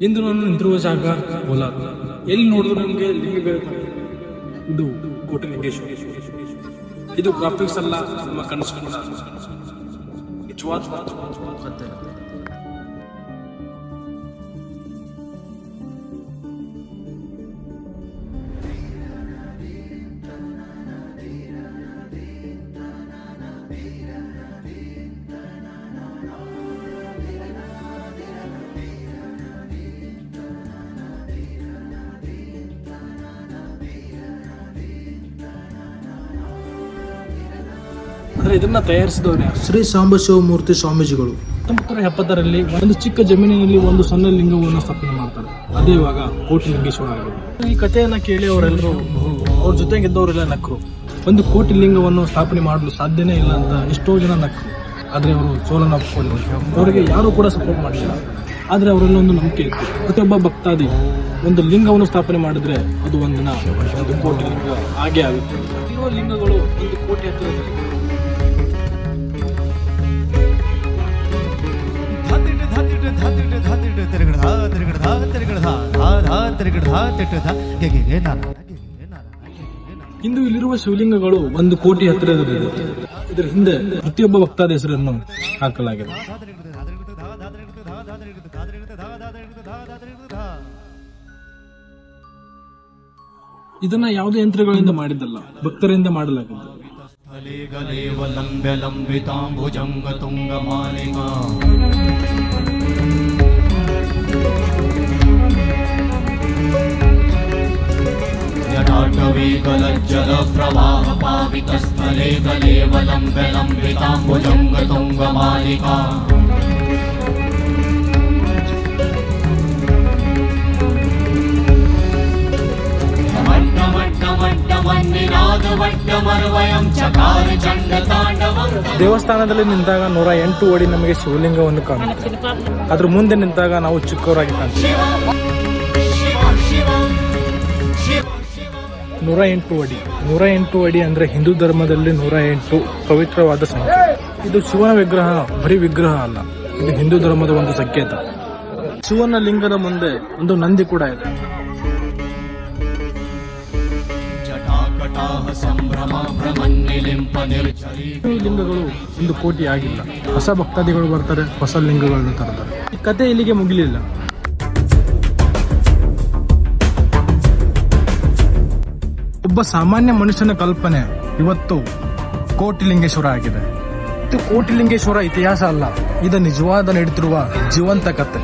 ಇಂದು ನಾನು ನಿಂತಿರುವ ಜಾಗ ಕೋಲಾರ. ಎಲ್ಲಿ ನೋಡಿದ್ರು ನಮಗೆ ಇದು ಕೋಟೆ ಲಿಂಗೇಶ್ವರ. ಇದು ಗ್ರಾಫಿಕ್ಸ್ ಅಲ್ಲ, ನಮ್ಮ ಕನಸು ನಿಜವಾದ ಕಥೆ. ಇದನ್ನ ತಯಾರಿಸಿದವರು ಶ್ರೀ ಸಾಂಬಶಿವಮೂರ್ತಿ ಸ್ವಾಮೀಜಿಗಳು 1970ರಲ್ಲಿ ಒಂದು ಚಿಕ್ಕ ಜಮೀನಿನಲ್ಲಿ ಒಂದು ಸಣ್ಣ ಲಿಂಗವನ್ನು ಸ್ಥಾಪನೆ ಮಾಡ್ತಾರೆ. ಅದೇ ಇವಾಗ ಕೋಟಿ ಲಿಂಗೇಶ್ವರ ಆಗಿದೆ. ಈ ಕಥೆಯನ್ನ ಕೇಳಿ ಅವರೆಲ್ಲರೂ ಅವ್ರ ಜೊತೆಗಿದ್ದವರೆಲ್ಲ ನಕ್ಕರು. ಒಂದು ಕೋಟಿ ಲಿಂಗವನ್ನು ಸ್ಥಾಪನೆ ಮಾಡಲು ಸಾಧ್ಯನೇ ಇಲ್ಲ ಅಂತ ಎಷ್ಟೋ ಜನ ನಕ್ಕರು. ಆದ್ರೆ ಅವರು ಸೋಲನ್ನು ಒಪ್ಪಿಕೊಂಡ್ರು. ಅವರಿಗೆ ಯಾರು ಕೂಡ ಸಪೋರ್ಟ್ ಮಾಡಲಿಲ್ಲ. ಆದ್ರೆ ಅವರೆಲ್ಲ ಒಂದು ನಂಬಿಕೆ ಇತ್ತು. ಪ್ರತಿಯೊಬ್ಬ ಭಕ್ತಾದಿ ಒಂದು ಲಿಂಗವನ್ನು ಸ್ಥಾಪನೆ ಮಾಡಿದ್ರೆ ಅದು ಒಂದಿನ ಒಂದು ಕೋಟಿ ಲಿಂಗ ಹಾಗೆ ಆಗುತ್ತೆ. ಇರುವ ಲಿಂಗಗಳು ಒಂದು ಕೋಟಿ ಹತ್ತಿರದಲ್ಲಿ. ಇಂದು ಇಲ್ಲಿರುವ ಶಿವಲಿಂಗಗಳು ಒಂದು ಕೋಟಿ ಹತ್ತಿರದಲ್ಲಿದೆ. ಇದರ ಹಿಂದೆ ಪ್ರತಿಯೊಬ್ಬ ಭಕ್ತಾದ ಹೆಸರನ್ನು ಹಾಕಲಾಗಿದೆ. ಇದನ್ನ ಯಾವುದೇ ಯಂತ್ರಗಳಿಂದ ಮಾಡಿದ್ದಲ್ಲ, ಭಕ್ತರಿಂದ ಮಾಡಲಾಗಿದೆ. जल प्रवाह पावित स्थले गलेवलंब्य लंबितांबुजंग तुंग मालिका ದೇವಸ್ಥಾನದಲ್ಲಿ ನಿಂತಾಗ 108 ಅಡಿ ನಮಗೆ ಶಿವಲಿಂಗವನ್ನು ಕಾಣುತ್ತೆ. ಅದ್ರ ಮುಂದೆ ನಿಂತಾಗ ನಾವು ಚಿಕ್ಕವರಾಗಿ ಕಾಣ್ತೀವಿ. 108 ಅಡಿ ಅಂದ್ರೆ ಹಿಂದೂ ಧರ್ಮದಲ್ಲಿ 108 ಪವಿತ್ರವಾದ ಸಂಖ್ಯೆ. ಇದು ಶಿವನ ವಿಗ್ರಹ, ಬರೀ ವಿಗ್ರಹ ಅಲ್ಲ, ಇದು ಹಿಂದೂ ಧರ್ಮದ ಒಂದು ಸಂಕೇತ. ಶಿವನ ಲಿಂಗದ ಮುಂದೆ ಒಂದು ನಂದಿ ಕೂಡ ಇದೆ. ಈ ಲಿಂಗಗಳು ಒಂದು ಕೋಟಿ ಆಗಿಲ್ಲ. ಹೊಸ ಭಕ್ತಾದಿಗಳು ಬರ್ತಾರೆ, ಹೊಸ ಲಿಂಗಗಳನ್ನು ತರ್ತಾರೆ. ಈ ಕತೆ ಇಲ್ಲಿಗೆ ಮುಗಿಲಿಲ್ಲ. ಒಬ್ಬ ಸಾಮಾನ್ಯ ಮನುಷ್ಯನ ಕಲ್ಪನೆ ಇವತ್ತು ಕೋಟಿ ಲಿಂಗೇಶ್ವರ ಆಗಿದೆ. ಇದು ಕೋಟಿ ಲಿಂಗೇಶ್ವರ ಇತಿಹಾಸ ಅಲ್ಲ, ಇದು ನಿಜವಾದ ನಡೀತಿರುವ ಜೀವಂತ ಕತೆ.